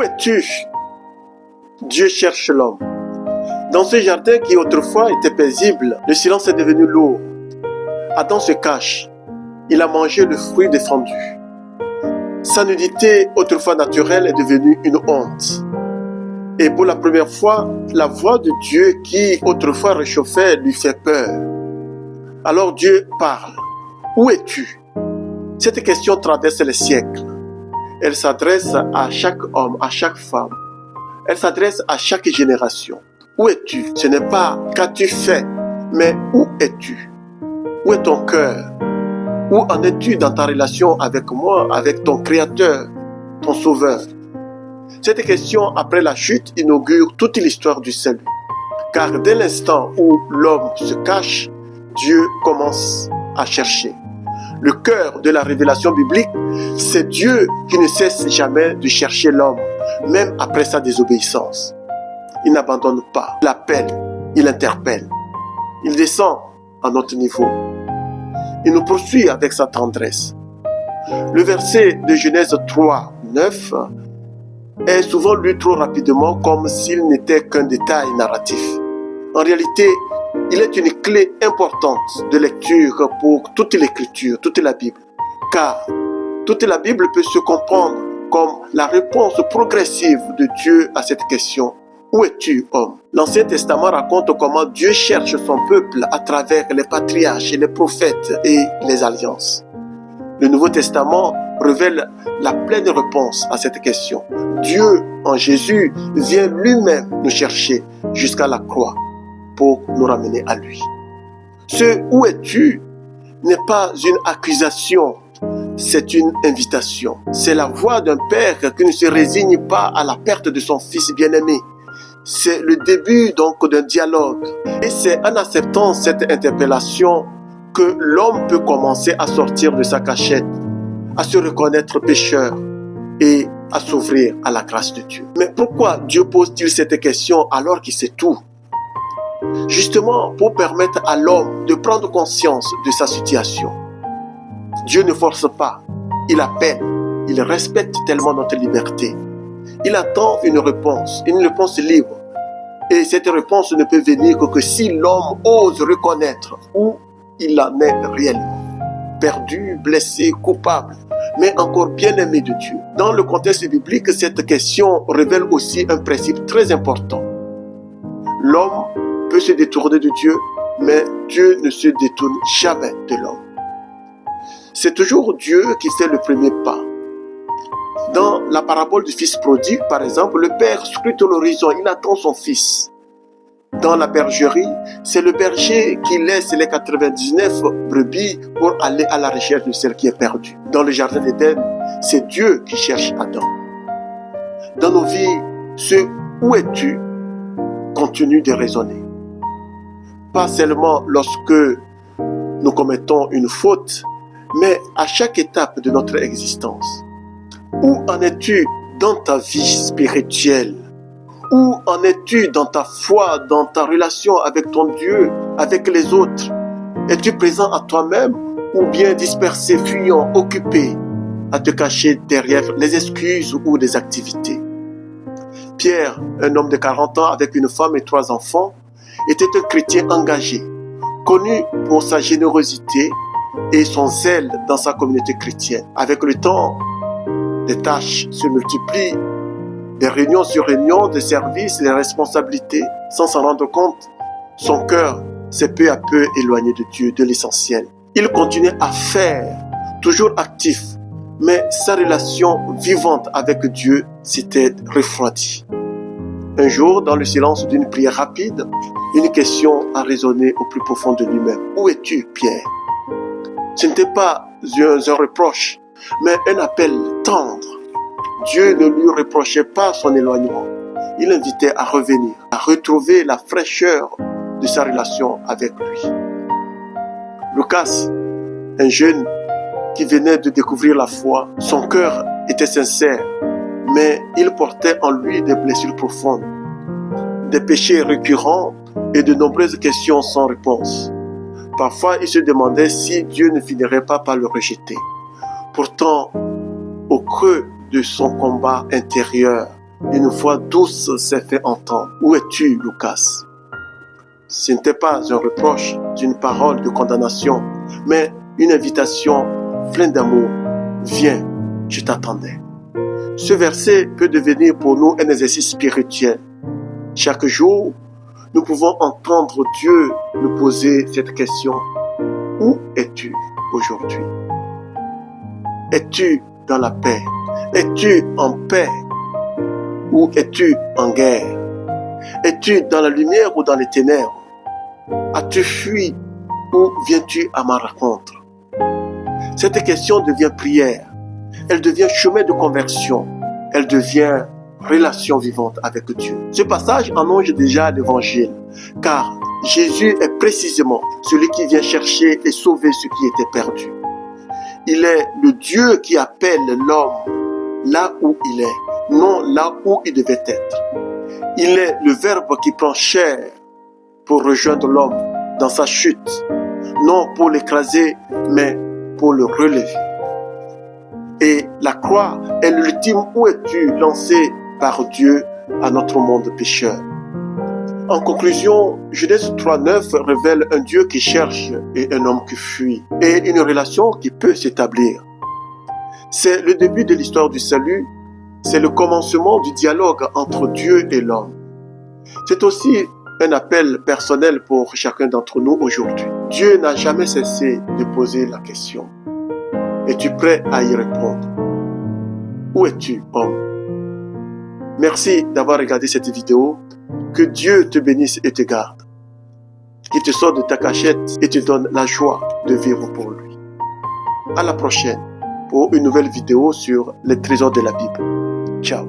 Où es-tu? Dieu cherche l'homme. Dans ce jardin qui autrefois était paisible, le silence est devenu lourd. Adam se cache. Il a mangé le fruit défendu. Sa nudité autrefois naturelle est devenue une honte. Et pour la première fois, la voix de Dieu qui autrefois réchauffait lui fait peur. Alors Dieu parle. Où es-tu? Cette question traverse les siècles. Elle s'adresse à chaque homme, à chaque femme. Elle s'adresse à chaque génération. Où es-tu? Ce n'est pas qu'as-tu fait, mais où es-tu? Où est ton cœur? Où en es-tu dans ta relation avec moi, avec ton Créateur, ton Sauveur? Cette question, après la chute, inaugure toute l'histoire du salut. Car dès l'instant où l'homme se cache, Dieu commence à chercher. Le cœur de la révélation biblique, c'est Dieu qui ne cesse jamais de chercher l'homme, même après sa désobéissance. Il n'abandonne pas, il appelle, il interpelle. Il descend à notre niveau. Il nous poursuit avec sa tendresse. Le verset de Genèse 3, 9 est souvent lu trop rapidement comme s'il n'était qu'un détail narratif. En réalité, il est une clé importante de lecture pour toute l'écriture, toute la Bible. Car toute la Bible peut se comprendre comme la réponse progressive de Dieu à cette question. Où es-tu, homme? L'Ancien Testament raconte comment Dieu cherche son peuple à travers les patriarches, les prophètes et les alliances. Le Nouveau Testament révèle la pleine réponse à cette question. Dieu, en Jésus, vient lui-même nous chercher jusqu'à la croix pour nous ramener à lui. Ce « où es-tu » n'est pas une accusation, c'est une invitation. C'est la voix d'un père qui ne se résigne pas à la perte de son fils bien-aimé. C'est le début donc d'un dialogue. Et c'est en acceptant cette interpellation que l'homme peut commencer à sortir de sa cachette, à se reconnaître pécheur et à s'ouvrir à la grâce de Dieu. Mais pourquoi Dieu pose-t-il cette question alors qu'il sait tout? Justement pour permettre à l'homme de prendre conscience de sa situation. Dieu ne force pas, il appelle, il respecte tellement notre liberté. Il attend une réponse libre. Et cette réponse ne peut venir que si l'homme ose reconnaître où il en est réellement. Perdu, blessé, coupable, mais encore bien aimé de Dieu. Dans le contexte biblique, cette question révèle aussi un principe très important. L'homme peut se détourner de Dieu, mais Dieu ne se détourne jamais de l'homme. C'est toujours Dieu qui fait le premier pas. Dans la parabole du fils prodigue, par exemple, le père scrute l'horizon, il attend son fils. Dans la bergerie, c'est le berger qui laisse les 99 brebis pour aller à la recherche de celle qui est perdue. Dans le jardin d'Éden, c'est Dieu qui cherche Adam. Dans nos vies, ce « où es-tu » continue de résonner. Pas seulement lorsque nous commettons une faute, mais à chaque étape de notre existence. Où en es-tu dans ta vie spirituelle? Où en es-tu dans ta foi, dans ta relation avec ton Dieu, avec les autres? Es-tu présent à toi-même ou bien dispersé, fuyant, occupé à te cacher derrière les excuses ou des activités? Pierre, un homme de 40 ans avec une femme et 3 enfants, était un chrétien engagé, connu pour sa générosité et son zèle dans sa communauté chrétienne. Avec le temps, les tâches se multiplient, des réunions sur réunions, des services, des responsabilités. Sans s'en rendre compte, son cœur s'est peu à peu éloigné de Dieu, de l'essentiel. Il continuait à faire, toujours actif, mais sa relation vivante avec Dieu s'était refroidie. Un jour, dans le silence d'une prière rapide, une question a résonné au plus profond de lui-même. Où es-tu, Pierre? Ce n'était pas un reproche, mais un appel tendre. Dieu ne lui reprochait pas son éloignement. Il l'invitait à revenir, à retrouver la fraîcheur de sa relation avec lui. Lucas, un jeune qui venait de découvrir la foi, son cœur était sincère, mais il portait en lui des blessures profondes, des péchés récurrents et de nombreuses questions sans réponse. Parfois, il se demandait si Dieu ne finirait pas par le rejeter. Pourtant, au creux de son combat intérieur, Une voix douce s'est fait entendre. Où es-tu, Lucas? Ce n'était pas un reproche d'une parole de condamnation, mais une invitation pleine d'amour. Viens, je t'attendais. Ce verset peut devenir pour nous un exercice spirituel. Chaque jour, nous pouvons entendre Dieu nous poser cette question. Où es-tu aujourd'hui? Es-tu dans la paix? Es-tu en paix? Ou es-tu en guerre? Es-tu dans la lumière ou dans les ténèbres? As-tu fui ou viens-tu à ma rencontre? Cette question devient prière. Elle devient chemin de conversion. Elle devient relation vivante avec Dieu. Ce passage annonce déjà l'évangile, car Jésus est précisément celui qui vient chercher et sauver ce qui était perdu. Il est le Dieu qui appelle l'homme là où il est, non là où il devait être. Il est le Verbe qui prend chair pour rejoindre l'homme dans sa chute, non pour l'écraser, mais pour le relever. Et la croix est l'ultime où es-tu lancé par Dieu à notre monde pécheur. En conclusion, Genèse 3:9 révèle un Dieu qui cherche et un homme qui fuit, et une relation qui peut s'établir. C'est le début de l'histoire du salut, c'est le commencement du dialogue entre Dieu et l'homme. C'est aussi un appel personnel pour chacun d'entre nous aujourd'hui. Dieu n'a jamais cessé de poser la question. Es-tu prêt à y répondre? Où es-tu, homme? Merci d'avoir regardé cette vidéo. Que Dieu te bénisse et te garde. Qu'il te sorte de ta cachette et te donne la joie de vivre pour lui. À la prochaine pour une nouvelle vidéo sur les trésors de la Bible. Ciao.